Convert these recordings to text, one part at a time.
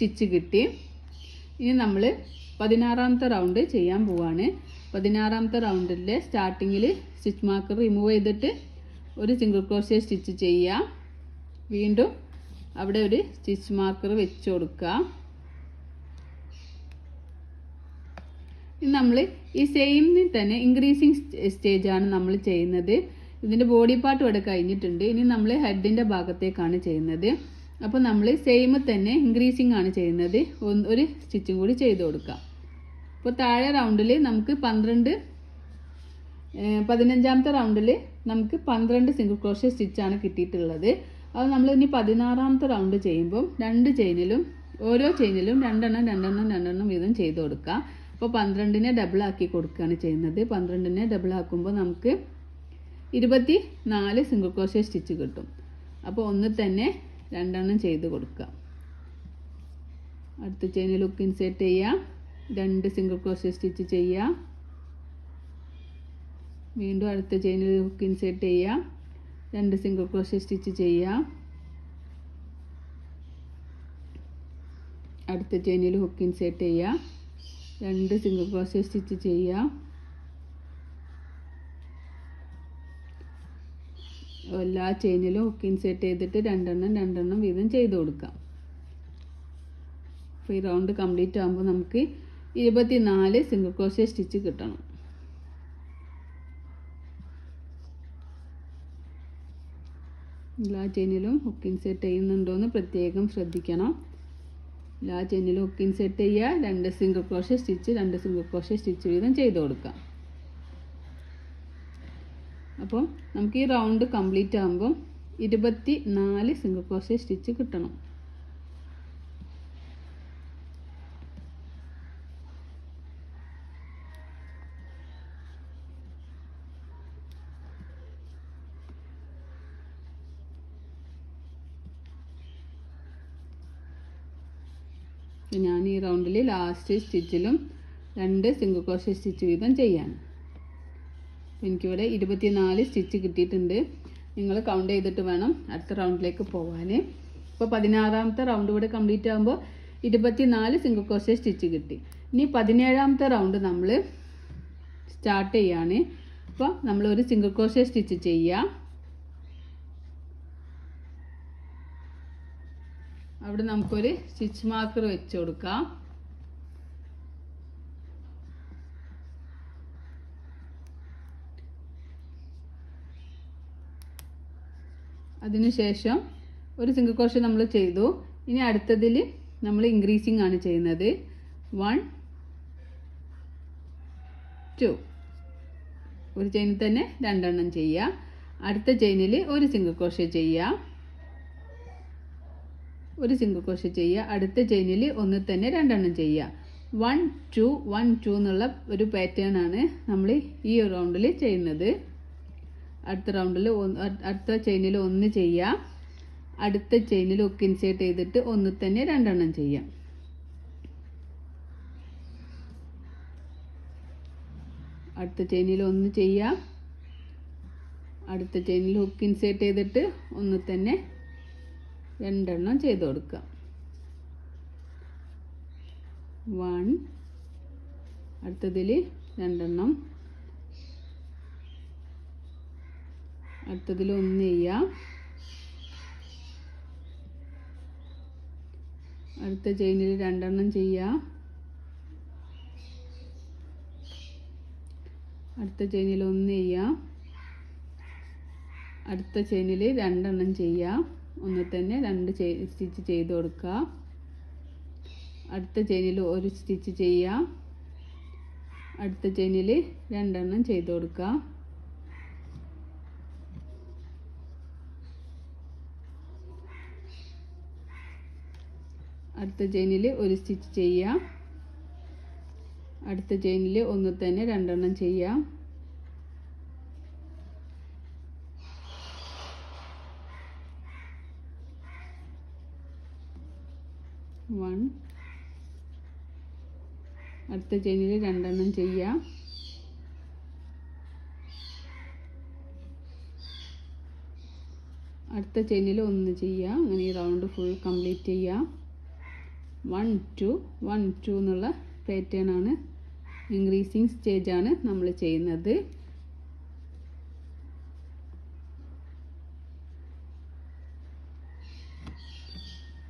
Stitch കിട്ടി. ഇനി നമ്മൾ 16ാമത്തെ റൗണ്ട് ചെയ്യാൻ പോവാണ്. 16ാമത്തെ റൗണ്ടിലെ സ്റ്റാർട്ടിങ്ങിൽ സ്റ്റിച്ച് മാർക്കർ റിമൂവ് ചെയ്തിട്ട് ഒരു സിംഗിൾ ക്രോഷ്യ സ്റ്റിച്ച് ചെയ്യുക. വീണ്ടും അവിടെ ഒരു സ്റ്റിച്ച് മാർക്കർ വെച്ച് കൊടുക്കുക. ഇനി നമ്മൾ ഈ സെയിമിൽ തന്നെ ഇൻക്രീസിങ് സ്റ്റേജാണ് നമ്മൾ ചെയ്യുന്നത്. ഇതിൻ്റെ ബോഡി പാർട്ട് ഇവിടെ കഴിഞ്ഞിട്ടുണ്ട്. ഇനി നമ്മൾ ഹെഡിൻ്റെ ഭാഗത്തേക്കാണ് ചെയ്യുന്നത്. അപ്പോൾ നമ്മൾ സെയിം തന്നെ ഇൻക്രീസിങ് ആണ് ചെയ്യുന്നത്. ഒരു സ്റ്റിച്ചും കൂടി ചെയ്ത് കൊടുക്കാം. അപ്പോൾ താഴെ റൗണ്ടിൽ നമുക്ക് 15ാമത്തെ റൗണ്ടിൽ നമുക്ക് 12 സിംഗിൾ ക്രോഷ്യ സ്റ്റിച്ചാണ് കിട്ടിയിട്ടുള്ളത്. അത് നമ്മൾ ഇനി 16ാമത്തെ റൗണ്ട് ചെയ്യുമ്പം ഓരോ ചെയിനിലും രണ്ടെണ്ണം വീതം ചെയ്ത് കൊടുക്കുക. അപ്പോൾ 12നെ ഡബിൾ ആക്കി കൊടുക്കുകയാണ് ചെയ്യുന്നത്. 12നെ ഡബിൾ ആക്കുമ്പോൾ നമുക്ക് 24 സിംഗിൾ ക്രോഷ്യ സ്റ്റിച്ച് കിട്ടും. അപ്പോൾ ഒന്നിൽ തന്നെ 2 ചെയ്ത് കൊടുക്കുക. അടുത്ത ചെയിനിൽ ഹുക്ക് ഇൻസേർട്ട് ചെയ്യുക. 2 സിംഗിൾ ക്രോഷ്യ സ്റ്റിച്ച് ചെയ്യുക. വീണ്ടും അടുത്ത ചെയിനിൽ ഹുക്ക് ഇൻസേർട്ട് ചെയ്യുക. 2 സിംഗിൾ ക്രോഷ്യ സ്റ്റിച്ച് ചെയ്യുക. അടുത്ത ചെയിനിൽ ഹുക്ക് ഇൻസേർട്ട് ചെയ്യുക. 2 സിംഗിൾ ക്രോഷ്യ സ്റ്റിച്ച് ചെയ്യുക. എല്ലാ ചെയിനിലും ഹുക്ക് ഇൻസേർട്ട് ചെയ്തിട്ട് 2 വീതം ചെയ്ത് കൊടുക്കാം. അപ്പോൾ ഈ റൗണ്ട് കംപ്ലീറ്റ് ആകുമ്പോൾ നമുക്ക് 24 സിംഗിൾ ക്രോഷ്യ സ്റ്റിച്ച് കിട്ടണം. എല്ലാ ചെയിനിലും ഹുക്ക് ഇൻസേർട്ട് ചെയ്യുന്നുണ്ടോയെന്ന് പ്രത്യേകം ശ്രദ്ധിക്കണം. എല്ലാ ചെയിനിലും ഹുക്ക് ഇൻസേർട്ട് ചെയ്യുക. 2 സിംഗിൾ ക്രോഷ്യ സ്റ്റിച്ച് വീതം ചെയ്ത് കൊടുക്കാം. അപ്പം നമുക്ക് ഈ റൗണ്ട് കംപ്ലീറ്റ് ആകുമ്പം 24 സിംഗിൾ ക്രോഷ്യ സ്റ്റിച്ച് കിട്ടണം. ഞാൻ ഈ റൗണ്ടിൽ ലാസ്റ്റ് സ്റ്റിച്ചിലും 2 സിംഗിൾ ക്രോഷ്യ സ്റ്റിച്ച് വീതം ചെയ്യാണ്. എനിക്കിവിടെ 24 സ്റ്റിച്ച് കിട്ടിയിട്ടുണ്ട്. നിങ്ങൾ കൗണ്ട് ചെയ്തിട്ട് വേണം അടുത്ത റൗണ്ടിലേക്ക് പോകാൻ. ഇപ്പോൾ 16ാമത്തെ റൗണ്ട് ഇവിടെ കംപ്ലീറ്റ് ആകുമ്പോൾ 24 സിംഗിൾ ക്രോഷ്യ സ്റ്റിച്ച് കിട്ടി. ഇനി 17ാമത്തെ റൗണ്ട് നമ്മൾ സ്റ്റാർട്ട് ചെയ്യാണ്. അപ്പോൾ നമ്മൾ ഒരു സിംഗിൾ ക്രോഷ്യ സ്റ്റിച്ച് ചെയ്യുക. അവിടെ നമുക്കൊരു സ്റ്റിച്ച് മാർക്കർ വെച്ച് കൊടുക്കാം. അതിനുശേഷം ഒരു സിംഗിൾ ക്രോഷ്യ നമ്മൾ ചെയ്തു. ഇനി അടുത്തതിൽ നമ്മൾ ഇൻക്രീസിങ് ആണ് ചെയ്യുന്നത്. 1 2 ഒരു ചെയിനിൽ തന്നെ 2 ചെയ്യുക. അടുത്ത ചെയിനിൽ ഒരു സിംഗിൾ ക്രോഷ്യ ചെയ്യുക. ഒരു സിംഗിൾ ക്രോഷ്യ ചെയ്യുക. അടുത്ത ചെയിനിൽ ഒന്നിൽ തന്നെ 2 ചെയ്യുക. 1 2 1 2 എന്നുള്ള ഒരു പാറ്റേൺ ആണ് നമ്മൾ ഈ റൗണ്ടിൽ ചെയ്യുന്നത്. അടുത്ത ചെയിനിൽ 1 ചെയ്യുക. അടുത്ത ചെയിനിൽ ഹുക്ക് ഇൻസേർട്ട് ചെയ്തിട്ട് ഒന്നിൽ തന്നെ 2 ചെയ്യാം. അടുത്ത ചെയിനിൽ 1 ചെയ്യുക. അടുത്ത ചെയിനിൽ ഹുക്ക് ഇൻസേർട്ട് ചെയ്തിട്ട് ഒന്നിൽ തന്നെ 2 ചെയ്ത് കൊടുക്കുക. 1 അടുത്തതിൽ 2 അടുത്തതിൽ 1 ചെയ്യുക. അടുത്ത ചെയിനിൽ 2 ചെയ്യുക. അടുത്ത ചെയിനിൽ 1 ചെയ്യുക. അടുത്ത ചെയിനിൽ 2 ചെയ്യുക. ഒന്നിൽ തന്നെ 2 സ്റ്റിച്ച് ചെയ്ത് കൊടുക്കുക. അടുത്ത ചെയിനിൽ ഒരു സ്റ്റിച്ച് ചെയ്യുക. അടുത്ത ചെയിനിൽ 2 ചെയ്ത് കൊടുക്കുക. അടുത്ത ചെയിനിൽ ഒരു സ്റ്റിച്ച് ചെയ്യുക. അടുത്ത ചെയിനിൽ ഒന്നിൽ തന്നെ 2 ചെയ്യുക. അടുത്ത ചെയിനിൽ 2 ചെയ്യുക. അടുത്ത ചെയിനിൽ 1 ചെയ്യുക. അങ്ങനെ ഈ റൗണ്ട് ഫുൾ കംപ്ലീറ്റ് ചെയ്യുക. 1 2 1 2 എന്നുള്ള പാറ്റേൺ ആണ്, ഇൻക്രീസിങ് സ്റ്റേജാണ് നമ്മൾ ചെയ്യുന്നത്.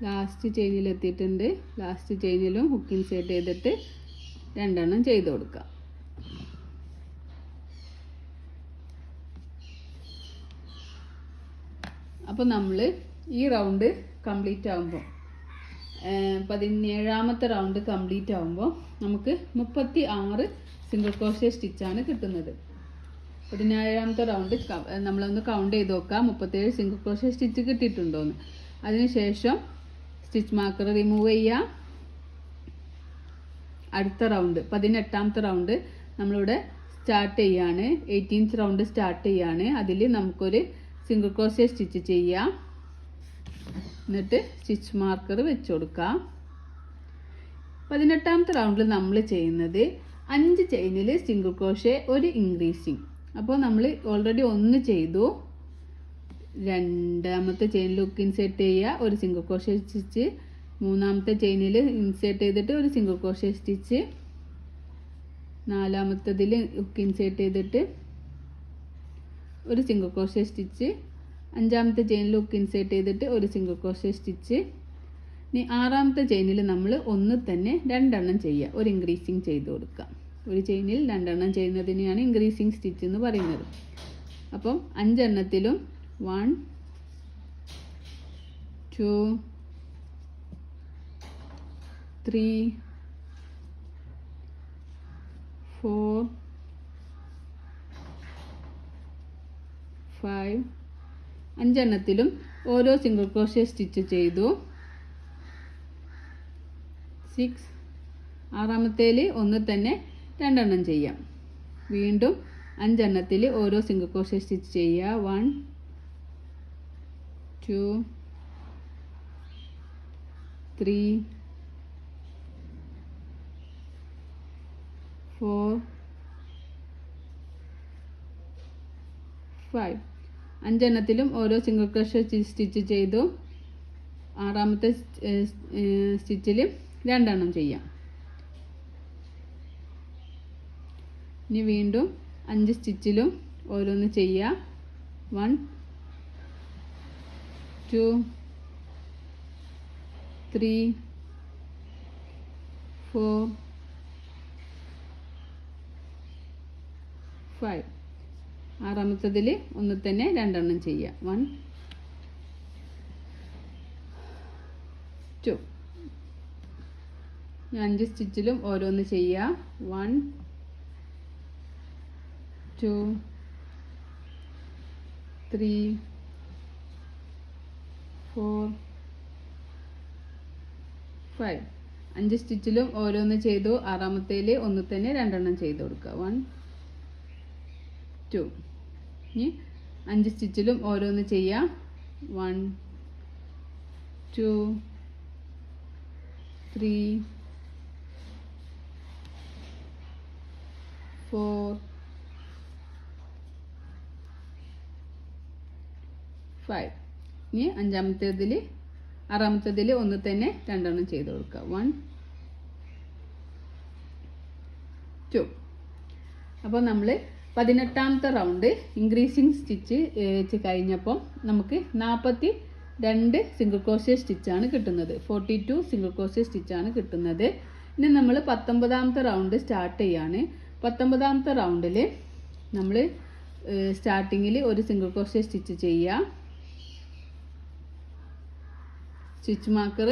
ലാസ്റ്റ് ചെയിനിൽ എത്തിയിട്ടുണ്ട്. ലാസ്റ്റ് ചെയിനിലും ഹുക്ക് ഇൻസേർട്ട് ചെയ്തിട്ട് 2 എണ്ണം ചെയ്ത് കൊടുക്കുക. അപ്പോൾ നമ്മൾ ഈ റൗണ്ട് കംപ്ലീറ്റ് ആകുമ്പോൾ 17ാമത്തെ റൗണ്ട് കംപ്ലീറ്റ് ആകുമ്പോൾ നമുക്ക് 36 സിംഗിൾ ക്രോഷ്യ സ്റ്റിച്ചാണ് കിട്ടുന്നത്. 17ാമത്തെ റൗണ്ട് നമ്മളൊന്ന് കൗണ്ട് ചെയ്ത് നോക്കാം 37 സിംഗിൾ ക്രോഷ്യ സ്റ്റിച്ച് കിട്ടിയിട്ടുണ്ടോയെന്ന്. അതിനുശേഷം സ്റ്റിച്ച് മാർക്കർ റിമൂവ് ചെയ്യുക. അടുത്ത റൗണ്ട് 18ാമത്തെ റൗണ്ട് നമ്മളിവിടെ സ്റ്റാർട്ട് ചെയ്യാണ്. 18th റൗണ്ട് സ്റ്റാർട്ട് ചെയ്യാണ്. അതിൽ നമുക്കൊരു സിംഗിൾ ക്രോഷ്യ സ്റ്റിച്ച് ചെയ്യാം. എന്നിട്ട് സ്റ്റിച്ച് മാർക്കർ വെച്ച് കൊടുക്കാം. 18ാമത്തെ റൗണ്ടിൽ നമ്മൾ ചെയ്യുന്നത് 5 ചെയിനിൽ സിംഗിൾ ക്രോഷ്യ ഒരു ഇൻക്രീസിങ്. അപ്പോൾ നമ്മൾ ഓൾറെഡി 1 ചെയ്തു. 2ാമത്തെ ചെയിനിൽ ഹുക്ക് ഇൻസേർട്ട് ചെയ്യുക, ഒരു സിംഗിൾ ക്രോഷ്യ സ്റ്റിച്ച്. 3ാമത്തെ ചെയിനിൽ ഇൻസേർട്ട് ചെയ്തിട്ട് ഒരു സിംഗിൾ ക്രോഷ്യ സ്റ്റിച്ച്. 4ാമത്തതിൽ ഹുക്ക് ഇൻസേർട്ട് ചെയ്തിട്ട് ഒരു സിംഗിൾ ക്രോഷ്യ സ്റ്റിച്ച്. 5ാമത്തെ ചെയിനിൽ ഹുക്ക് ഇൻസേർട്ട് ചെയ്തിട്ട് ഒരു സിംഗിൾ ക്രോഷ്യ സ്റ്റിച്ച്. ഇനി 6ാമത്തെ ചെയിനിൽ നമ്മൾ ഒന്ന് തന്നെ 2 എണ്ണം ചെയ്യുക, ഒരു ഇൻക്രീസിങ് ചെയ്ത് കൊടുക്കുക. ഒരു ചെയിനിൽ 2 എണ്ണം ചെയ്യുന്നതിനെയാണ് ഇൻക്രീസിങ് സ്റ്റിച്ച് എന്ന് പറയുന്നത്. അപ്പം 5 എണ്ണത്തിലും 1 2 3 4 5 5 എണ്ണത്തിലും ഓരോ സിംഗിൾ ക്രോഷ്യ സ്റ്റിച്ച് ചെയ്തു. 6 6ാമത്തേൽ ഒന്ന് തന്നെ 2 എണ്ണം ചെയ്യാം. വീണ്ടും 5 എണ്ണത്തിൽ ഓരോ സിംഗിൾ ക്രോഷ്യ സ്റ്റിച്ച് ചെയ്യുക. 1 2 3 4 5 5 എണ്ണത്തിലും ഓരോ സിംഗിൾ ക്രോഷ്യ സ്റ്റിച്ച് ചെയ്തു. 6ാമത്തെ സ്റ്റിച്ചിൽ 2 എണ്ണം ചെയ്യാം. ഇനി വീണ്ടും 5 സ്റ്റിച്ചിലും ഓരോന്ന് ചെയ്യാം. 1 2 3 4 5 6ാമത്തതിൽ ഒന്ന് തന്നെ 2 എണ്ണം ചെയ്യാം. 1 2 5 സ്റ്റിച്ചിലും ഓരോന്ന് ചെയ്യാം. 1 2 3 4 5 5 സ്റ്റിച്ചിലും ഓരോന്ന് ചെയ്തു. 6ാമത്തേൽ ഒന്ന് തന്നെ 2 എണ്ണം ചെയ്ത് കൊടുക്കുക. 1 2 ഇനി 5 സ്റ്റിച്ചിലും ഓരോന്ന് ചെയ്യാം. 1 2 3 4 5 ഇനി 6ാമത്തേതിൽ ഒന്ന് തന്നെ 2 എണ്ണം ചെയ്ത് കൊടുക്കുക. 1 2 അപ്പോൾ നമ്മൾ 18ാമത്തെ റൗണ്ട് ഇൻക്രീസിങ് സ്റ്റിച്ച് കഴിഞ്ഞപ്പോൾ നമുക്ക് 42 സിംഗിൾ ക്രോഷ്യ സ്റ്റിച്ചാണ് കിട്ടുന്നത്. 42 സിംഗിൾ ക്രോഷ്യ സ്റ്റിച്ചാണ് കിട്ടുന്നത്. ഇനി നമ്മൾ 19ാമത്തെ റൗണ്ട് സ്റ്റാർട്ട് ചെയ്യാണ്. 19ാമത്തെ റൗണ്ടിൽ നമ്മൾ സ്റ്റാർട്ടിങ്ങിൽ ഒരു സിംഗിൾ ക്രോഷ്യ സ്റ്റിച്ച് ചെയ്യുക. സ്റ്റിച്ച് മാർക്കർ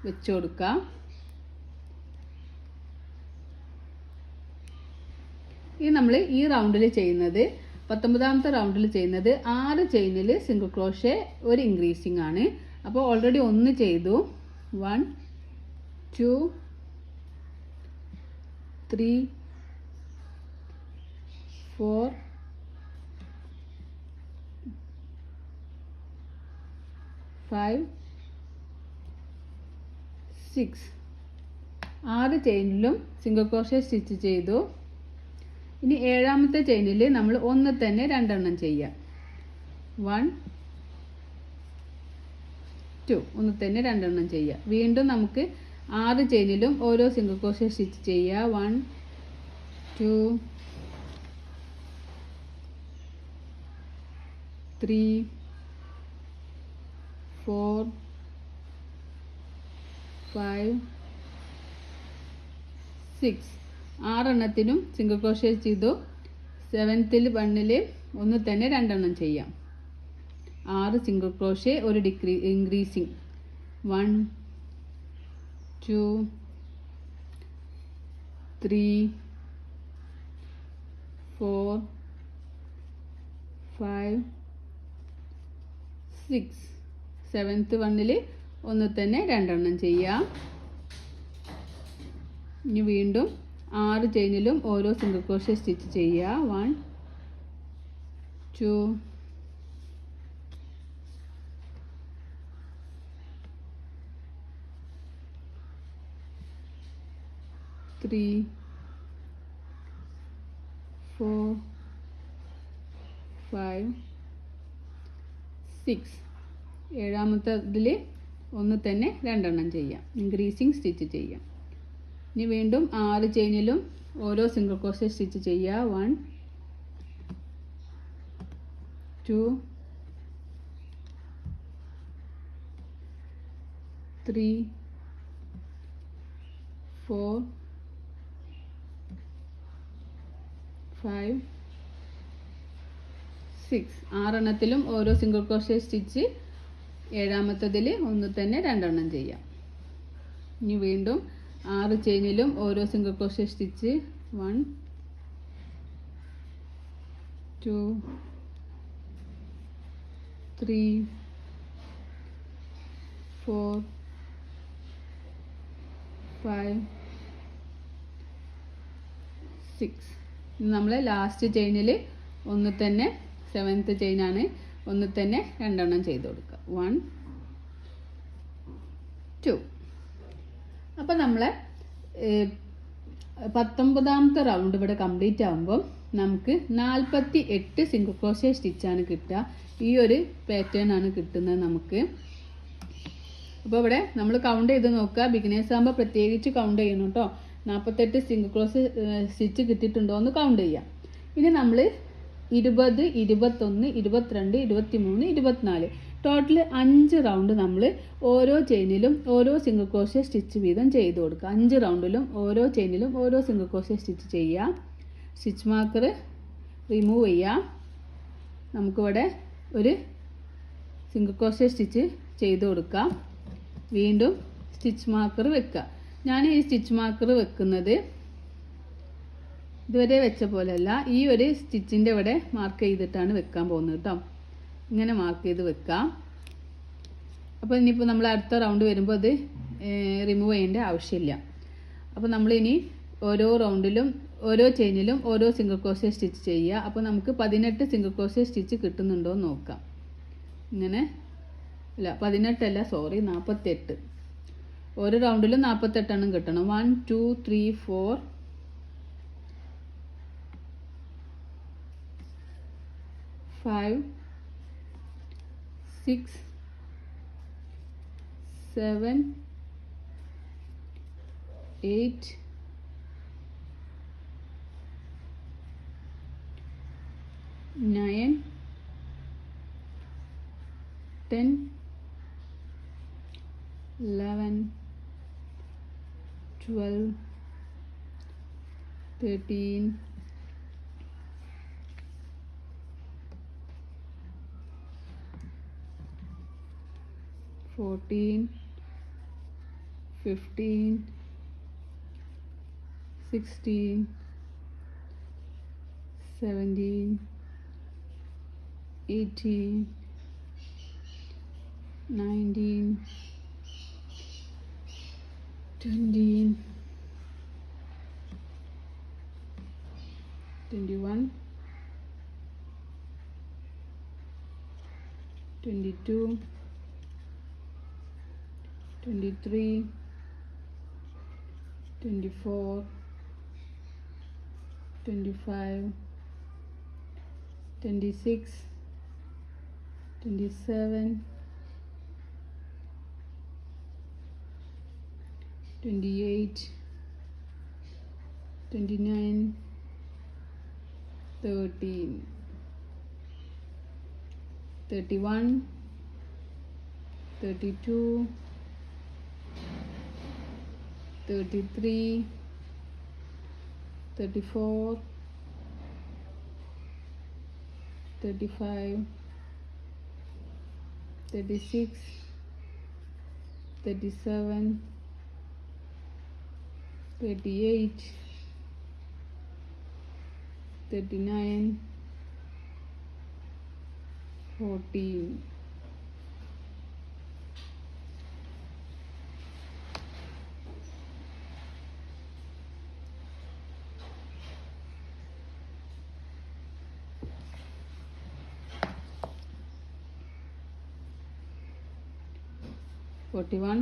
വെച്ച് കൊടുക്കാം. ഇനി നമ്മൾ ഈ റൗണ്ടിൽ ചെയ്യുന്നത് 19ാമത്തെ റൗണ്ടിൽ ചെയ്യുന്നത് 6 ചെയിനിൽ സിംഗിൾ ക്രോഷ്യ ഒരു ഇൻക്രീസിങ് ആണ്. അപ്പോൾ ഓൾറെഡി 1 ചെയ്തു. 1 2 3 4 5 6 6 ചെയിനിലും സിംഗിൾ ക്രോഷ്യ സ്റ്റിച്ച് ചെയ്തു. ഇനി 7ാമത്തെ ചെയിനിൽ നമ്മൾ ഒന്ന് തന്നെ 2 എണ്ണം ചെയ്യാം. 1 2 ഒന്ന് തന്നെ 2 എണ്ണം ചെയ്യാം. വീണ്ടും നമുക്ക് 6 ചെയിനിലും ഓരോ സിംഗിൾ ക്രോഷ്യ സ്റ്റിച്ച് ചെയ്യുക. 1 2 3 4 5 6 6 സിംഗിൾ ക്രോഷ്യ ചെയ്തു. 7th വണ്ണിൽ ഒന്ന് തന്നെ 2 എണ്ണം ചെയ്യാം. 6 സിംഗിൾ ക്രോഷ്യ ഒരു ഇൻക്രീസിങ്. 1 2 3 4 5 6 7th വണ്ണിൽ ഒന്ന് തന്നെ 2 എണ്ണം ചെയ്യാം. ഇനി വീണ്ടും 6 ചെയിനിലും ഓരോ സിംഗിൾ ക്രോഷ്യ സ്റ്റിച്ച് ചെയ്യുക. 1 2 3 4 5 6 7ാമത്തേതിൽ ഒന്ന് തന്നെ 2 എണ്ണം ചെയ്യാം. ഇൻക്രീസിങ് സ്റ്റിച്ച് ചെയ്യാം. ഇനി വീണ്ടും 6 ചെയിനിലും ഓരോ സിംഗിൾ ക്രോഷ്യ സ്റ്റിച്ച് ചെയ്യുക. 1 2 3 4 5 6 6 ഓരോ സിംഗിൾ ക്രോഷ്യ സ്റ്റിച്ച്. 7ാമത്തേതിൽ ഒന്ന് തന്നെ 2 എണ്ണം ചെയ്യാം. ഇനി വീണ്ടും 6 ചെയിനിലും ഓരോ സിംഗിൾ ക്രോഷ്യ സ്റ്റിച്ച്. 1 2 3 4 5 6 നമ്മൾ ലാസ്റ്റ് ചെയിനിൽ ഒന്ന് തന്നെ 7th ചെയിനാണ്, ഒന്ന് തന്നെ 2 എണ്ണം ചെയ്ത് കൊടുക്കുക. 1 2. അപ്പോൾ നമ്മളെ 19ാമത്തെ റൗണ്ട് ഇവിടെ കംപ്ലീറ്റ് ആകുമ്പോൾ നമുക്ക് 48 സിംഗിൾ ക്രോഷ്യ സ്റ്റിച്ചാണ് കിട്ടുക. ഈ ഒരു പാറ്റേൺ ആണ് കിട്ടുന്നത് നമുക്ക്. അപ്പോൾ ഇവിടെ നമ്മൾ കൗണ്ട് ചെയ്ത് നോക്കുക. ബിഗിനേഴ്സ് ആകുമ്പോൾ പ്രത്യേകിച്ച് കൗണ്ട് ചെയ്യണം കേട്ടോ. 48 സിംഗിൾ ക്രോഷ്യ സ്റ്റിച്ച് കിട്ടിയിട്ടുണ്ടോ എന്ന് കൗണ്ട് ചെയ്യാം. ഇനി നമ്മൾ 20 21 22 23 24 ടോട്ടൽ 5 റൗണ്ട് നമ്മൾ ഓരോ ചെയിനിലും ഓരോ സിംഗിൾ ക്രോഷ്യ സ്റ്റിച്ച് വീതം ചെയ്ത് കൊടുക്കുക. 5 റൗണ്ടിലും ഓരോ ചെയിനിലും ഓരോ സിംഗിൾ ക്രോഷ്യ സ്റ്റിച്ച് ചെയ്യുക. സ്റ്റിച്ച് മാർക്കർ റിമൂവ് ചെയ്യുക. നമുക്കിവിടെ ഒരു സിംഗിൾ ക്രോഷ്യ സ്റ്റിച്ച് ചെയ്ത് കൊടുക്കാം. വീണ്ടും സ്റ്റിച്ച് മാർക്കർ വെക്കുക. ഞാൻ ഈ സ്റ്റിച്ച് മാർക്കർ വെക്കുന്നത് ഇതുവരെ വെച്ച പോലെയല്ല, ഈ ഒരു സ്റ്റിച്ചിൻ്റെ ഇവിടെ മാർക്ക് ചെയ്തിട്ടാണ് വെക്കാൻ പോകുന്നത് കേട്ടോ. ഇങ്ങനെ മാർക്ക് ചെയ്ത് വെക്കാം. അപ്പോൾ ഇനിയിപ്പോൾ നമ്മൾ അടുത്ത റൗണ്ട് വരുമ്പോൾ അത് റിമൂവ് ചെയ്യേണ്ട ആവശ്യമില്ല. അപ്പോൾ നമ്മളിനി ഓരോ റൗണ്ടിലും ഓരോ ചെയിനിലും ഓരോ സിംഗിൾ ക്രോഷ്യ സ്റ്റിച്ച് ചെയ്യുക. അപ്പോൾ നമുക്ക് 18 സിംഗിൾ ക്രോഷ്യ സ്റ്റിച്ച് കിട്ടുന്നുണ്ടോ എന്ന് നോക്കാം. ഇങ്ങനെ അല്ല 18 അല്ല, സോറി 48. ഒരു റൗണ്ടിലും 48 എണ്ണം കിട്ടണം. 1 2 3 4 5 6 7 8 9 10 11 12 13 14 15 16 17 18 19 20 21 22 23 24 25 26 27 28, 29, 30, 31, 32, 33, 34, 35, 36, 37, 38, 39, 14. Forty-one,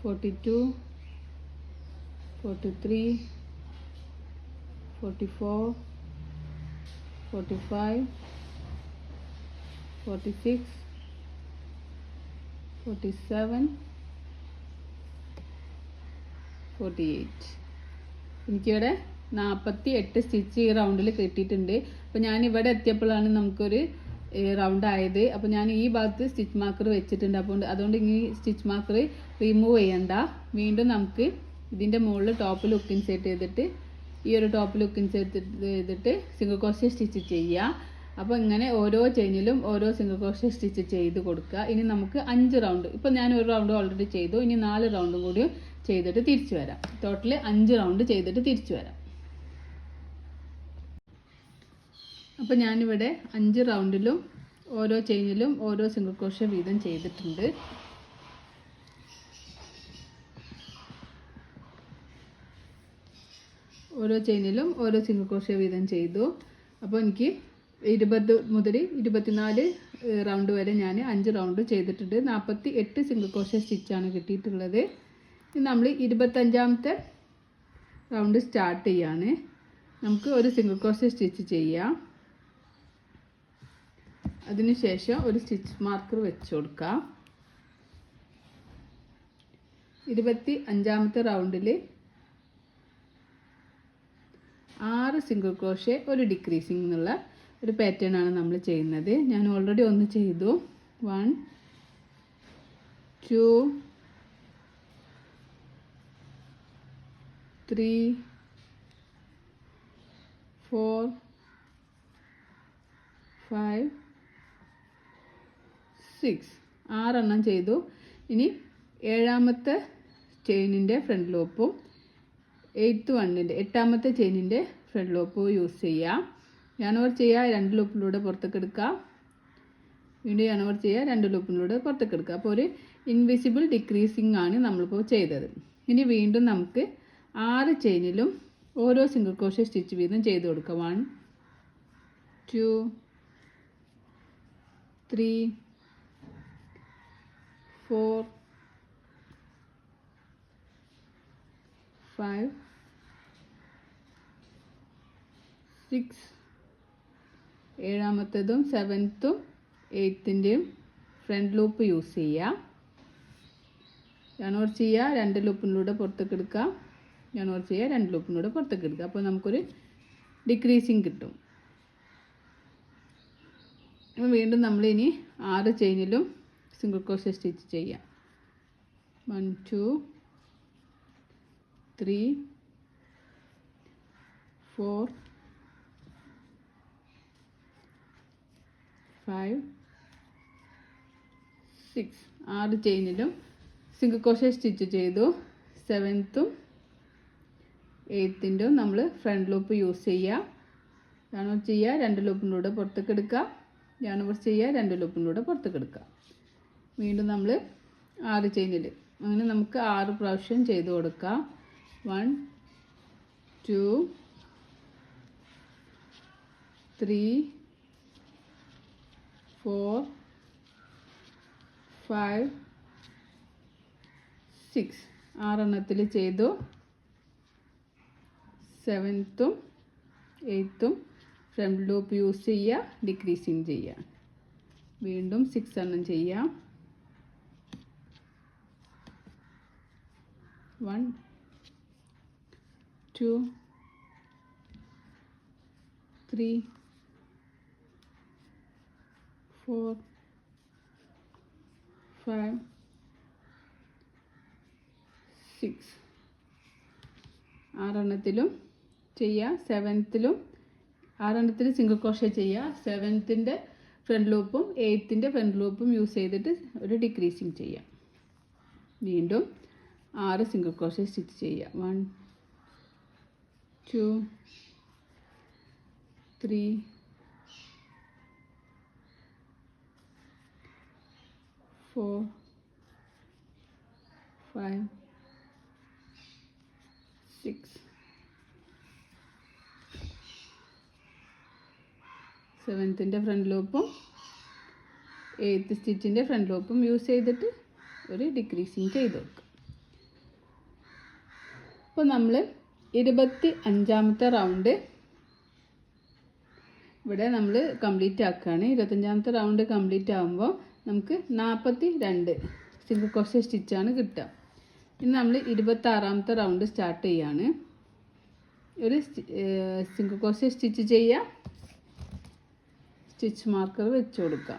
42, 43, 44, 45, 46, 47, 48. എനിക്കിവിടെ 48 സ്റ്റിച്ച് ഈ റൗണ്ടിൽ കിട്ടിയിട്ടുണ്ട്. അപ്പോൾ ഞാൻ ഇവിടെ എത്തിയപ്പോഴാണ് നമുക്കൊരു റൗണ്ട് ആയത്. അപ്പോൾ ഞാൻ ഈ ഭാഗത്ത് സ്റ്റിച്ച് മാർക്കർ വെച്ചിട്ടുണ്ട്. അപ്പോൾ അതുകൊണ്ട് ഈ സ്റ്റിച്ച് മാർക്കർ റിമൂവ് ചെയ്യണ്ട. വീണ്ടും നമുക്ക് ഇതിൻ്റെ മുകളിൽ ടോപ്പിൽ ഹുക്ക് ഇൻസേർട്ട് ചെയ്തിട്ട് ഈ ഒരു ടോപ്പിൽ ഹുക്ക് ഇൻസേർട്ട് ചെയ്തിട്ട് സിംഗിൾ ക്രോഷ്യ സ്റ്റിച്ച് ചെയ്യുക. അപ്പോൾ ഇങ്ങനെ ഓരോ ചെയിനിലും ഓരോ സിംഗിൾ ക്രോഷ്യ സ്റ്റിച്ച് ചെയ്ത് കൊടുക്കുക. ഇനി നമുക്ക് 5 റൗണ്ട്, ഇപ്പോൾ ഞാൻ ഒരു റൗണ്ട് ഓൾറെഡി ചെയ്തു. ഇനി 4 റൗണ്ടും കൂടി ചെയ്തിട്ട് തിരിച്ചു വരാം. ടോട്ടൽ 5 റൗണ്ട് ചെയ്തിട്ട് തിരിച്ചു വരാം. അപ്പോൾ ഞാനിവിടെ 5 റൗണ്ടിലും ഓരോ ചെയിനിലും ഓരോ സിംഗിൾ ക്രോഷ്യ വീതം ചെയ്തിട്ടുണ്ട്. ഓരോ ചെയിനിലും ഓരോ സിംഗിൾ ക്രോഷ്യ വീതം ചെയ്തു. അപ്പോൾ എനിക്ക് 20 മുതൽ 24 റൗണ്ട് വരെ ഞാൻ 5 റൗണ്ട് ചെയ്തിട്ടുണ്ട്. 48 സിംഗിൾ ക്രോഷ്യ സ്റ്റിച്ചാണ് കിട്ടിയിട്ടുള്ളത്. ഇനി നമ്മൾ 25ാമത്തെ റൗണ്ട് സ്റ്റാർട്ട് ചെയ്യാണ്. നമുക്ക് ഒരു സിംഗിൾ ക്രോഷ്യ സ്റ്റിച്ച് ചെയ്യാം. അതിനുശേഷം ഒരു സ്റ്റിച്ച് മാർക്കർ വെച്ച് കൊടുക്കാം. 25ാമത്തെ റൗണ്ടിൽ 6 സിംഗിൾ ക്രോഷ്യ ഒരു ഡിക്രീസിങ് എന്നുള്ള ഒരു പാറ്റേൺ ആണ് നമ്മൾ ചെയ്യുന്നത്. ഞാൻ ഓൾറെഡി ഒന്ന് ചെയ്തു. 1, 2, 3, 4, 5, 6 6 ചെയ്തു. ഇനി 7ാമത്തെ ചെയിനിൻ്റെ ഫ്രണ്ട് ലൂപ്പും 8ാമത്തെ ചെയിനിൻ്റെ ഫ്രണ്ട് ലൂപ്പും യൂസ് ചെയ്യാം. യാനോവർ ചെയ്യുക, 2 ലൂപ്പിലൂടെ പുറത്തേക്ക് എടുക്കുക. വീണ്ടും യാനോവർ ചെയ്യുക, 2 ലൂപ്പിലൂടെ പുറത്തേക്ക് എടുക്കുക. അപ്പോൾ ഒരു ഇൻവിസിബിൾ ഡിക്രീസിങ് ആണ് നമ്മളിപ്പോൾ ചെയ്തത്. ഇനി വീണ്ടും നമുക്ക് 6 ചെയിനിലും ഓരോ സിംഗിൾ ക്രോഷ്യ സ്റ്റിച്ച് വീതം ചെയ്ത് കൊടുക്കുക. 1, 2, 3, 4, 5, 6, 7ാമത്തേതും 7th 8ന്റെയും ഫ്രണ്ട് ലൂപ്പ് യൂസ് ചെയ്യുക. യാനോവർ ചെയ്യുക, 2 ലൂപ്പിലൂടെ പുറത്തേക്ക് എടുക്കുക. യാനോവർ ചെയ്യുക, 2 ലൂപ്പിലൂടെ പുറത്തേക്ക് എടുക്കുക. അപ്പോൾ നമുക്കൊരു ഡിക്രീസിങ് കിട്ടും. അപ്പോൾ വീണ്ടും നമ്മളിനി 6 ചെയിനിലും സിംഗിൾ ക്രോഷ്യ സ്റ്റിച്ച് ചെയ്യാം. 1, 2, 3, 4, 5, 6 6 ചെയിനിലും സിംഗിൾ ക്രോഷ്യ സ്റ്റിച്ച് ചെയ്തു. 7th 8th നമ്മൾ ഫ്രണ്ട് ലൂപ്പ് യൂസ് ചെയ്യുക. യാനോവർ ചെയ്യുക, 2 ലൂപ്പിലൂടെ പുറത്തേക്ക് എടുക്കുക. യാനോവർ ചെയ്യുക, 2 ലൂപ്പിലൂടെ പുറത്തേക്ക് എടുക്കുക. വീണ്ടും നമ്മൾ 6 ചെയിനിൽ അങ്ങനെ നമുക്ക് 6 പ്രാവശ്യം ചെയ്ത് കൊടുക്കാം. 1, 2, 3, 4, 5, 6 6 ചെയ്തു. 7th 8th front loop use ചെയ്യുക, ഡിക്രീസിങ് ചെയ്യുക. വീണ്ടും 6 ചെയ്യാം. 1 2 3 4 5 6 ആറെണ്ണത്തിലും ചെയ്യുക. സെവൻത്തിലും ആറെണ്ണത്തിൽ സിംഗിൾ ക്രോഷേ ചെയ്യുക. സെവൻത്തിൻ്റെ ഫ്രണ്ട് ലൂപ്പും എയ്ത്തിൻ്റെ ഫ്രണ്ട് ലൂപ്പും യൂസ് ചെയ്തിട്ട് ഒരു ഡിക്രീസിങ് ചെയ്യാം. വീണ്ടും 6 സിംഗിൾ ക്രോഷേ സ്റ്റിച്ച് ചെയ്യുക. 1 2 3 4 5 6 സെവൻത്തിൻ്റെ ഫ്രണ്ട് ലൂപ്പും എയ്ത്ത് സ്റ്റിച്ചിൻ്റെ ഫ്രണ്ട് ലൂപ്പും യൂസ് ചെയ്തിട്ട് ഒരു ഡിക്രീസിങ് ചെയ്ത് കൊടുക്കും. അപ്പോൾ നമ്മൾ 25ാമത്തെ റൗണ്ട് ഇവിടെ നമ്മൾ കംപ്ലീറ്റ് ആക്കുകയാണ്. 25ാമത്തെ റൗണ്ട് കംപ്ലീറ്റ് ആകുമ്പോൾ നമുക്ക് 42 സിംഗിൾ ക്രോഷേ സ്റ്റിച്ചാണ് കിട്ടുക. ഇനി നമ്മൾ 26ാമത്തെ റൗണ്ട് സ്റ്റാർട്ട് ചെയ്യാണ്. ഒരു സിംഗിൾ ക്രോഷേ സ്റ്റിച്ച് ചെയ്യുക, സ്റ്റിച്ച് മാർക്കർ വെച്ച് കൊടുക്കുക.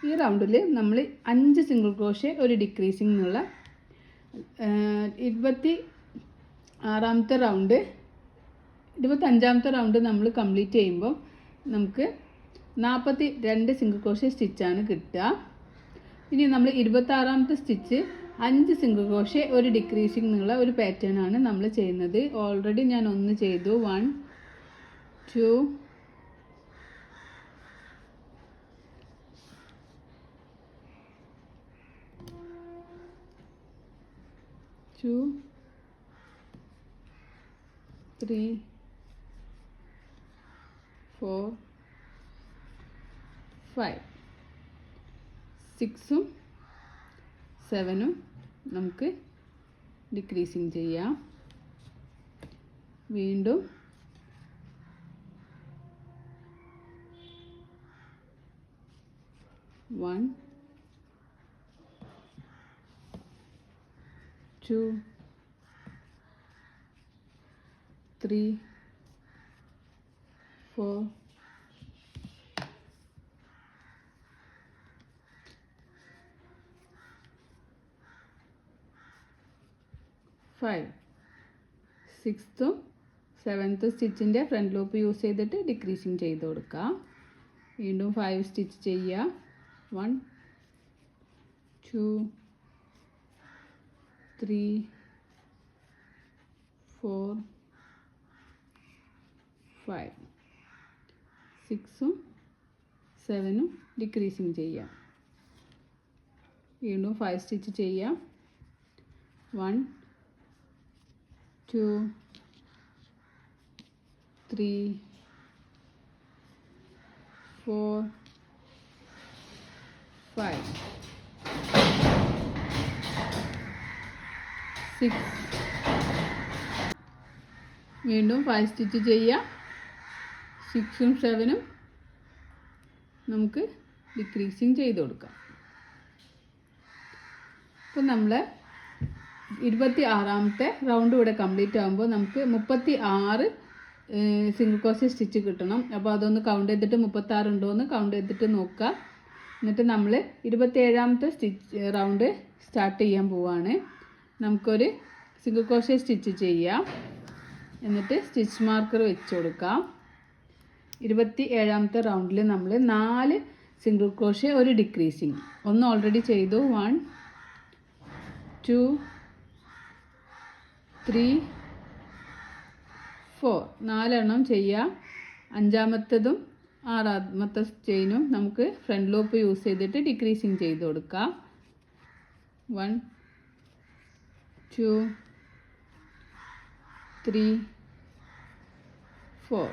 ഈ റൗണ്ടിൽ നമ്മൾ 5 സിംഗിൾ ക്രോഷേ ഒരു ഡിക്രീസിങ് എന്നുള്ള 25ാമത്തെ റൗണ്ട് നമ്മൾ കംപ്ലീറ്റ് ചെയ്യുമ്പോൾ നമുക്ക് 42 സിംഗിൾ ക്രോഷേ സ്റ്റിച്ചാണ് കിട്ടുക. ഇനി നമ്മൾ 26ാമത്തെ സ്റ്റിച്ച് 5 സിംഗിൾ ക്രോഷേ ഒരു ഡിക്രീസിങ് എന്നുള്ള ഒരു പാറ്റേൺ ആണ് നമ്മൾ ചെയ്യുന്നത്. ഓൾറെഡി ഞാൻ ഒന്ന് ചെയ്തു. 1 2 2 3 4 5 6ഉം 7ഉം നമുക്ക് ഡിക്രീസിങ് ചെയ്യാം. വീണ്ടും 1 2 3 4 5 സിക്സ്ത്തും 7th സ്റ്റിച്ചിൻ്റെ ഫ്രണ്ട് ലൂപ്പ് യൂസ് ചെയ്തിട്ട് ഡിക്രീസിങ് ചെയ്ത് കൊടുക്കുക. വീണ്ടും 5 സ്റ്റിച്ച് ചെയ്യുക. 1 2 3 4 5 6ഉം 7ഉം ഡിക്രീസിങ് ചെയ്യാം. വീണ്ടും 5 സ്റ്റിച്ച് ചെയ്യാം. 1 2 3 4 5 6 വീണ്ടും 5 സ്റ്റിച്ച് ചെയ്യാം. 6ഉം 7ഉം നമുക്ക് ഡിക്രീസിങ് ചെയ്ത് കൊടുക്കാം. അപ്പോൾ നമ്മൾ 26ാമത്തെ റൗണ്ട് ഇവിടെ കംപ്ലീറ്റ് ആകുമ്പോൾ നമുക്ക് 36 സിംഗിൾ ക്രോഷേ സ്റ്റിച്ച് കിട്ടണം. അപ്പോൾ അതൊന്ന് കൗണ്ട് ചെയ്തിട്ട് 36 ഉണ്ടോ എന്ന് കൗണ്ട് ചെയ്തിട്ട് നോക്കുക. എന്നിട്ട് നമ്മൾ 27ാമത്തെ റൗണ്ട് സ്റ്റാർട്ട് ചെയ്യാൻ പോവുകയാണ്. നമുക്കൊരു സിംഗിൾ ക്രോഷേ സ്റ്റിച്ച് ചെയ്യാം. എന്നിട്ട് സ്റ്റിച്ച് മാർക്കർ വെച്ച് കൊടുക്കാം. 27ാമത്തെ റൗണ്ടിൽ നമ്മൾ 4 സിംഗിൾ ക്രോഷേ ഒരു ഡിക്രീസിങ്. ഒന്ന് ഓൾറെഡി ചെയ്തു. 1 2 3 4 4 ചെയ്യുക. 5ാമത്തതും 6ാമത്തെ ചെയിനും നമുക്ക് ഫ്രണ്ട് ലൂപ്പ് യൂസ് ചെയ്തിട്ട് ഡിക്രീസിങ് ചെയ്ത് കൊടുക്കാം. 1 2 3 4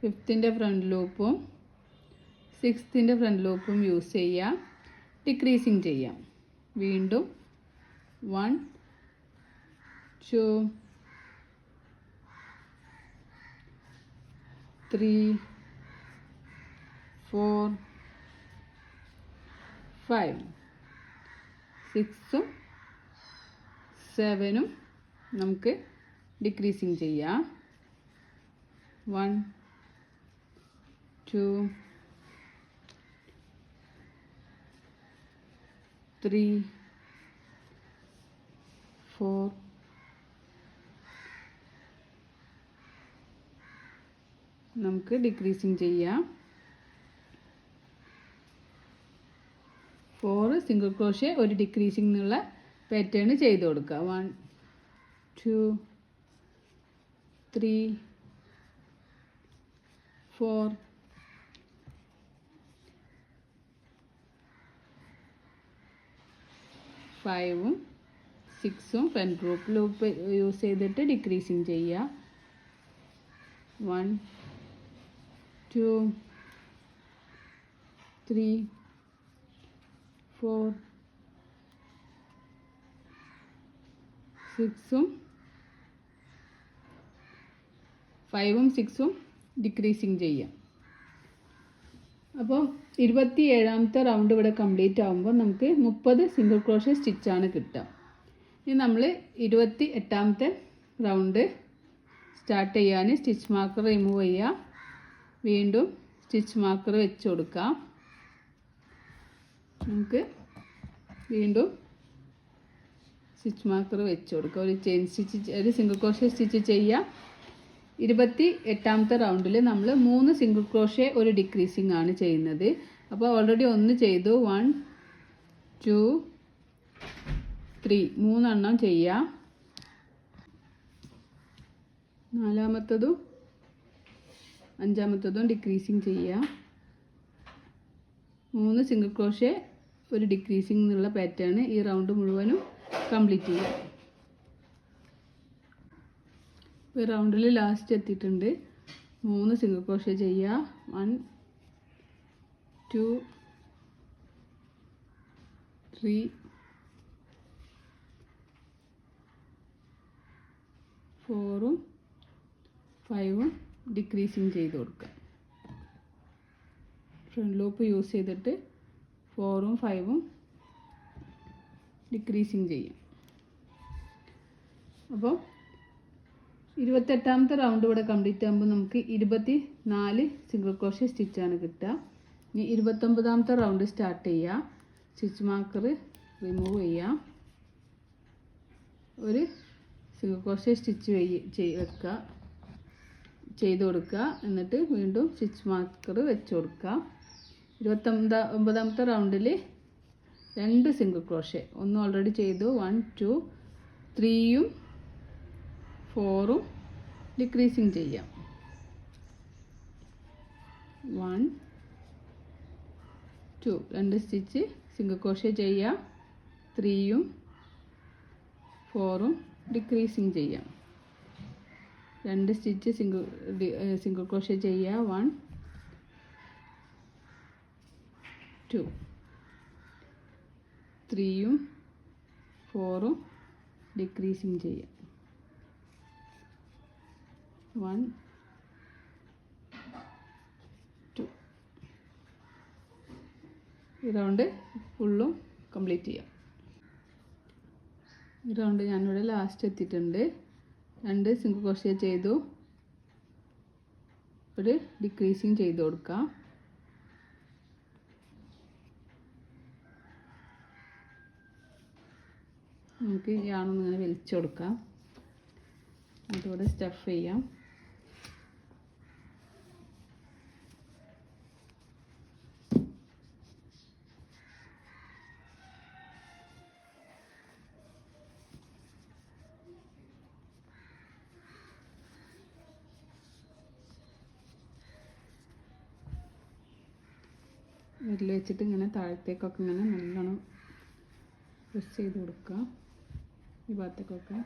ഫിഫ്ത്തിൻ്റെ ഫ്രണ്ട് ലൂപ്പും 6th ഫ്രണ്ട് ലൂപ്പും യൂസ് ചെയ്യാം. ഡിക്രീസിങ് ചെയ്യാം. വീണ്ടും 1 2 3 4 5 6ഉം 7ഉം നമുക്ക് ഡിക്രീസിങ് ചെയ്യാം. 1 2 3 4 നമുക്ക് ഡിക്രീസിങ് ചെയ്യാം. 4 സിംഗിൾ ക്രോഷ്യ ഒരു ഡിക്രീസിങ് എന്നുള്ള പാറ്റേൺ ചെയ്ത് കൊടുക്കുക. 1 2 3 4 5ഉം 6ഉം ഫ്രണ്ട് ലൂപ്പ് യൂസ് ചെയ്തിട്ട് ഡിക്രീസിങ് ചെയ്യുക. 1 2 3 4 6ഉം 5ഉം 6ഉം ഡിക്രീസിങ് ചെയ്യാം. അപ്പോൾ 27ാമത്തെ റൗണ്ട് ഇവിടെ കംപ്ലീറ്റ് ആകുമ്പോൾ നമുക്ക് 30 സിംഗിൾ ക്രോഷ്യ സ്റ്റിച്ചാണ് കിട്ടുക. ഇനി നമ്മൾ 28ാമത്തെ റൗണ്ട് സ്റ്റാർട്ട് ചെയ്യാൻ സ്റ്റിച്ച് മാർക്കർ റിമൂവ് ചെയ്യുക. വീണ്ടും സ്റ്റിച്ച് മാർക്കർ വെച്ച് കൊടുക്കാം. നമുക്ക് വീണ്ടും സ്റ്റിച്ച് മാർക്കർ വെച്ച് കൊടുക്കുക. ഒരു ചെയിൻ സ്റ്റിച്ച്, ഒരു സിംഗിൾ ക്രോഷ്യ സ്റ്റിച്ച് ചെയ്യുക. 28ാമത്തെ റൗണ്ടിൽ നമ്മൾ 3 സിംഗിൾ ക്രോഷ്യ ഒരു ഡിക്രീസിങ് ആണ് ചെയ്യുന്നത്. അപ്പോൾ ഓൾറെഡി ഒന്ന് ചെയ്തു. 1 2 3 3 ചെയ്യുക. 4ാമത്തതും 5ാമത്തതും ഡിക്രീസിങ് ചെയ്യുക. 3 സിംഗിൾ ക്രോഷ്യ ഒരു ഡിക്രീസിങ് എന്നുള്ള പാറ്റേൺ ഈ റൗണ്ട് മുഴുവനും കംപ്ലീറ്റ് ചെയ്യുക. ഈ റൗണ്ടിൽ ലാസ്റ്റ് എത്തിയിട്ടുണ്ട്. 3 സിംഗിൾ ക്രോഷ്യ ചെയ്യുക. 1 2 3 4ഉം 5ഉം ഡിക്രീസിങ് ചെയ്ത് കൊടുക്കുക. ഫ്രണ്ട് ലൂപ്പ് യൂസ് ചെയ്തിട്ട് 4ഉം 5ഉം ഡിക്രീസിങ് ചെയ്യും. അപ്പോൾ 28ാമത്തെ റൗണ്ട് ഇവിടെ കംപ്ലീറ്റ് ആകുമ്പോൾ നമുക്ക് 24 സിംഗിൾ ക്രോഷ്യ സ്റ്റിച്ചാണ് കിട്ടുക. ഇനി 29ാമത്തെ റൗണ്ട് സ്റ്റാർട്ട് ചെയ്യുക. സ്റ്റിച്ച് മാർക്കർ റിമൂവ് ചെയ്യുക. ഒരു സിംഗിൾ ക്രോഷ്യ സ്റ്റിച്ച് വെക്കുക, ചെയ്ത് കൊടുക്കുക. എന്നിട്ട് വീണ്ടും സ്റ്റിച്ച് മാർക്കർ വെച്ച് കൊടുക്കുക. 29ാമത്തെ റൗണ്ടിൽ 2 സിംഗിൾ ക്രോഷ്യ, ഒന്ന് ഓൾറെഡി ചെയ്തു. 1 2 3ഉം 4ഉം ഡിക്രീസിങ് ചെയ്യാം. 1 2 2 സ്റ്റിച്ച് സിംഗിൾ ക്രോഷ്യ ചെയ്യുക. 3ഉം 4ഉം ഡിക്രീസിങ് ചെയ്യാം. 2 സ്റ്റിച്ച് സിംഗിൾ ക്രോഷ്യ ചെയ്യുക. 1 2 3ഉം 4ഉം ഡിക്രീസിങ് ചെയ്യാം. 1 2 ഈ റൗണ്ട് ഫുള്ളും കംപ്ലീറ്റ് ചെയ്യാം. ഈ റൗണ്ട് ഞാനിവിടെ ലാസ്റ്റ് എത്തിയിട്ടുണ്ട്. 2 സിംഗിൾ ക്രോഷ്യ ചെയ്തു, ഒരു ഡിക്രീസിങ് ചെയ്ത് കൊടുക്കാം. നമുക്ക് യാണൊന്ന് ഇങ്ങനെ വലിച്ചു കൊടുക്കാം. അതുകൂടെ സ്റ്റഫ് ചെയ്യാം. വിരൽ വെച്ചിട്ട് ഇങ്ങനെ താഴത്തേക്കൊക്കെ ഇങ്ങനെ നല്ലോണം പ്രസ് ചെയ്ത് കൊടുക്കുക. ഈ ഭാഗത്തേക്കൊക്കെ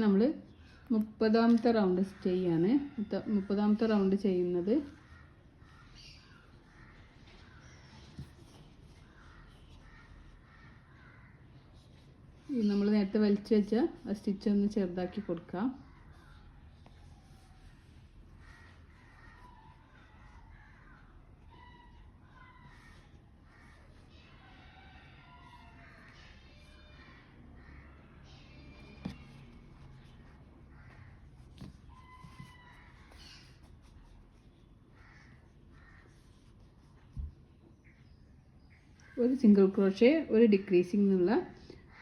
നമ്മൾ 30ാമത്തെ റൗണ്ട് ചെയ്യാണ്. 30ാമത്തെ റൗണ്ട് ചെയ്യുന്നത് നമ്മൾ നേരത്തെ വലിച്ചു വെച്ച ആ സ്റ്റിച്ച് ഒന്ന് ചെറുതാക്കി കൊടുക്കാം. ഒരു സിംഗിൾ ക്രോഷേ ഒരു ഡിക്രീസിംഗ് എന്നുള്ള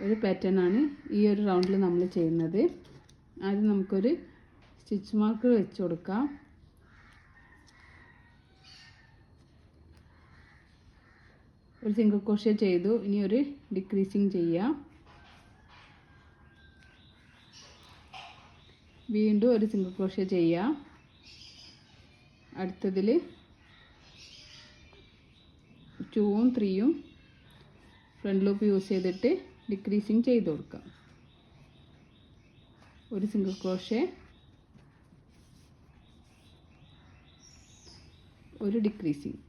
ഒരു പാറ്റേൺ ആണ് ഈ ഒരു റൗണ്ടിൽ നമ്മൾ ചെയ്യുന്നത്. ആദ്യം നമുക്കൊരു സ്റ്റിച്ച് മാർക്കർ വെച്ച് കൊടുക്കാം. ഒരു സിംഗിൾ ക്രോഷേ ചെയ്തു. ഇനി ഒരു ഡിക്രീസിംഗ് ചെയ്യാം. വീണ്ടും ഒരു സിംഗിൾ ക്രോഷേ ചെയ്യാം. അടുത്തതിൽ 2ഉം 3ഉം ഫ്രണ്ട് ലൂപ്പ് യൂസ് ചെയ്തിട്ട് ഡിക്രീസിങ് ചെയ്ത് കൊടുക്കാം. ഒരു സിംഗിൾ ക്രോഷേ, ഒരു ഡിക്രീസിങ്,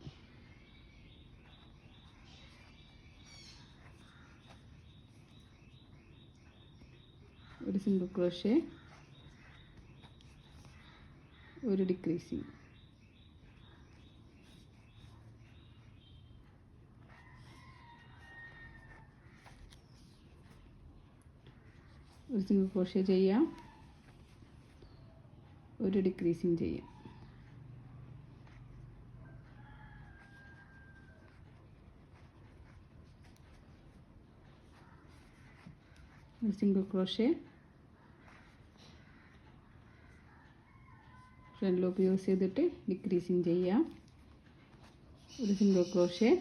ഒരു സിംഗിൾ ക്രോഷേ, ഒരു ഡിക്രീസിങ്, ഒരു സിംഗിൾ ക്രോഷേ ചെയ്യാം, ഒരു ഡിക്രീസിങ് ചെയ്യാം. ഒരു single crochet, front loop use ചെയ്തിട്ട് ഡിക്രീസിങ് ചെയ്യാം. ഒരു സിംഗിൾ ക്രോഷേ,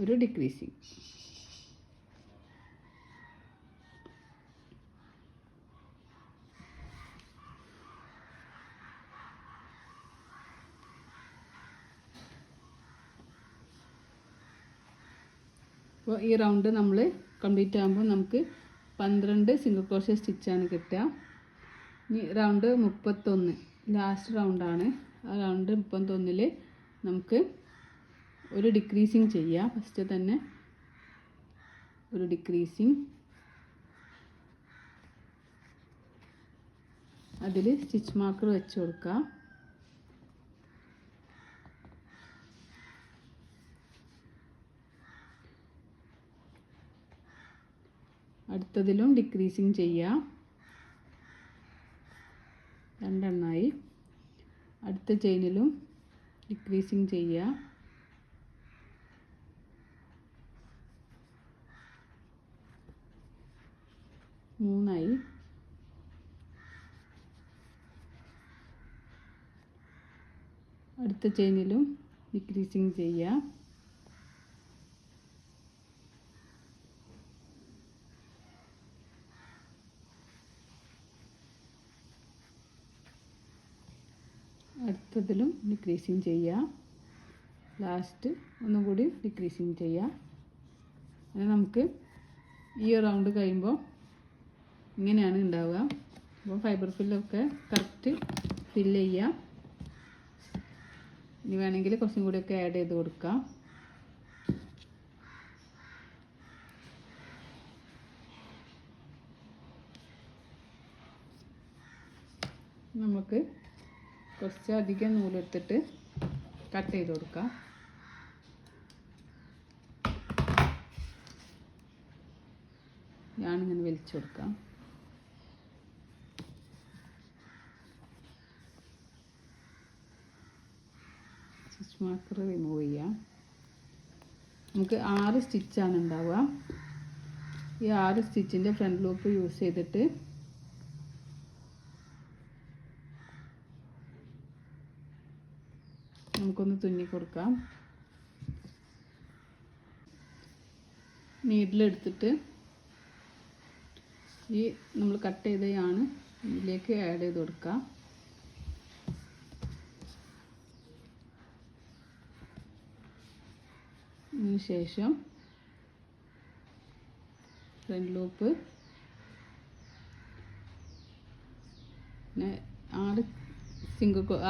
ഒരു ഡിക്രീസിങ്. അപ്പോൾ ഈ റൗണ്ട് നമ്മൾ കംപ്ലീറ്റ് ആകുമ്പോൾ നമുക്ക് 12 സിംഗിൾ ക്രോഷേ സ്റ്റിച്ചാണ് കിട്ടുക. ഇനി റൗണ്ട് 31 ലാസ്റ്റ് റൗണ്ടാണ്. ആ റൗണ്ട് 31ൽ നമുക്ക് ഒരു ഡിക്രീസിങ് ചെയ്യാം. ഫസ്റ്റ് തന്നെ ഒരു ഡിക്രീസിങ്, അതിൽ സ്റ്റിച്ച് മാർക്കർ വെച്ച് കൊടുക്കാം. അടുത്തതിലും ഡിക്രീസിങ് ചെയ്യാം. 2 എണ്ണമായി. അടുത്ത ചെയിനിലും ഡിക്രീസിങ് ചെയ്യാം. മൂന്നായി. അടുത്ത ചെയിനിലും ഡിക്രീസിങ് ചെയ്യാം. അടുത്തതിലും ഡിക്രീസിങ് ചെയ്യാം. ലാസ്റ്റ് ഒന്നും കൂടി ഡിക്രീസിങ് ചെയ്യാം. അങ്ങനെ നമുക്ക് ഈ റൗണ്ട് കഴിയുമ്പോൾ ഇങ്ങനെയാണ് ഉണ്ടാവുക. അപ്പോൾ ഫൈബർ ഫില്ലൊക്കെ കറക്റ്റ് ഫില്ല് ചെയ്യാം. ഇനി വേണമെങ്കിൽ കുറച്ചും കൂടിയൊക്കെ ആഡ് ചെയ്ത് കൊടുക്കാം. നമുക്ക് കുറച്ച് അധികം നൂലെടുത്തിട്ട് കട്ട് ചെയ്ത് കൊടുക്കാം. ഞാനിങ്ങനെ വലിച്ചു കൊടുക്കാം. സ്റ്റിച്ച് മാർക്കർ റിമൂവ് ചെയ്യാം. നമുക്ക് 6 സ്റ്റിച്ചാണ് ഉണ്ടാവുക. ഈ 6 സ്റ്റിച്ചിൻ്റെ ഫ്രണ്ട് ലൂപ്പ് യൂസ് ചെയ്തിട്ട് നമുക്കൊന്ന് തുന്നി കൊടുക്കാം. നീഡിലെടുത്തിട്ട് ഈ നമ്മൾ കട്ട് ചെയ്തതാണ് ഇതിലേക്ക് ആഡ് ചെയ്ത് കൊടുക്കാം. അതിനുശേഷം ഫ്രണ്ട് ലൂപ്പ് പിന്നെ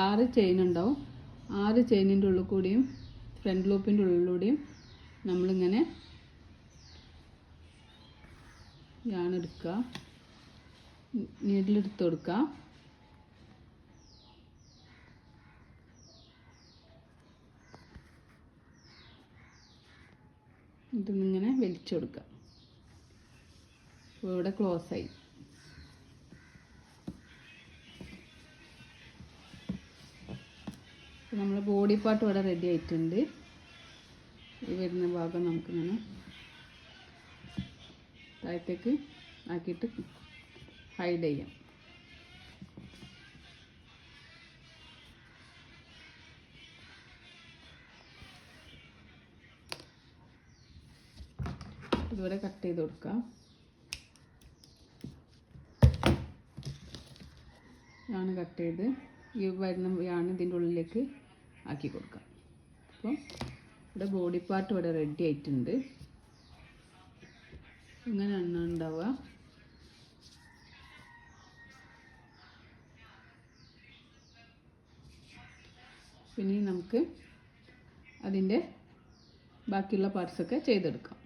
6 ചെയിൻ ഉണ്ടാവും. 6 ചെയിനിൻ്റെ ഉള്ളിൽ കൂടിയും ഫ്രണ്ട് ലൂപ്പിൻ്റെ ഉള്ളിലൂടെയും നമ്മളിങ്ങനെ yarn എടുക്കുക, നീഡിലെടുത്ത് കൊടുക്കുക. ഇതിങ്ങനെ വലിച്ചു കൊടുക്കുക. അപ്പോൾ ഇവിടെ ക്ലോസ് ആയി. നമ്മൾ ബോഡി പാർട്ട് ഇവിടെ റെഡി ആയിട്ടുണ്ട്. ഈ വരുന്ന ഭാഗം നമുക്കിങ്ങനെ താഴത്തേക്ക് ആക്കിയിട്ട് ഹൈഡ് ചെയ്യാം. ഇതുവരെ കട്ട് ചെയ്ത് കൊടുക്കാം. യാണ് കട്ട് ചെയ്ത് ഈ വരുന്ന യാണ് ഇതിൻ്റെ ഉള്ളിലേക്ക് ആക്കി കൊടുക്കാം. അപ്പോൾ ഇവിടെ ബോഡി പാർട്ട് ഇവിടെ റെഡി ആയിട്ടുണ്ട്. ഇങ്ങനെയാണ് ഉണ്ടാവുക. പിന്നെ നമുക്ക് അതിൻ്റെ ബാക്കിയുള്ള പാർട്സൊക്കെ ചെയ്തെടുക്കാം.